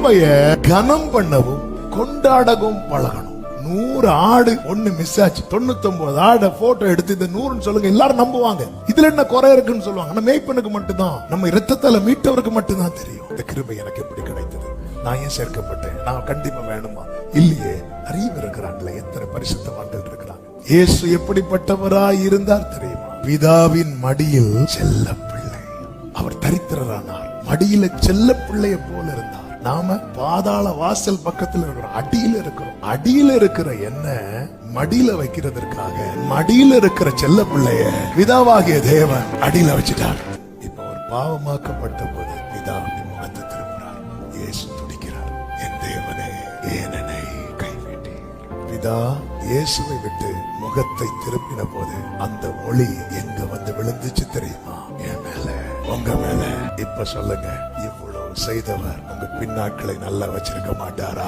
கிருபைய கனம் பண்ணவும் கொண்டாடவும் பழகணும். 100 ஆடு ஒண்ணு மிஸ் ஆச்சு, 99 ஆடு போட்டோ எடுத்து இந்த 100 சொல்லுங்க, எல்லாரும் நம்புவாங்க. இதுல என்ன குறை இருக்குன்னு சொல்லுவாங்க. ஆனா மேய்ப்பனுக்கு மட்டும்தான், நம்ம இரத்தத்தால மீட்டவருக்கு மட்டும்தான் தெரியும் இந்த கிருபை எனக்கு எப்படி கிடைத்தது, நான் ஏன் சேர்க்கப்பட்டேன், நான் கண்டிப்பா வேணுமா இல்லையே. அறிவு இருக்கிறாங்களே, எத்தனை பரிசுத்தவான்கள் இருக்கிறாங்க. இயேசு எப்படிப்பட்டவராய் இருந்தார் தெரியுமா? பிதாவின் மடியில் செல்ல பிள்ளை. அவர் தரித்திரரானார், மடியில செல்ல பிள்ளைய போல இருந்தார். நாம பாதாள வாசல் பக்கத்துல இருக்கிறோம், அடியில இருக்கிறோம். அடியில இருக்கிற என்ன மடியில வைக்கிறதற்காக மடியில இருக்கிற செல்ல பிள்ளைய பிதாவாகிய தேவன் அடியில வச்சுட்டார். இப்ப ஒரு பாவமாக்கப்பட்ட போது பிதா முகத்தை திரும்புறார். இயேசு துடிக்கிறார், என் தேவனே ஏன் என்னை கைவிட்டீர். பிதா இயேசுவை விட்டு முகத்தை திருப்பின போது அந்த ஒளி எங்க வந்து விழுந்துச்சு தெரியுமா? என் மேல, உங்க மேல. இப்ப சொல்லுங்க, இவ்வளவு செய்தவர் உங்க பின்னாட்களை நல்லா வச்சிருக்க மாட்டாரா?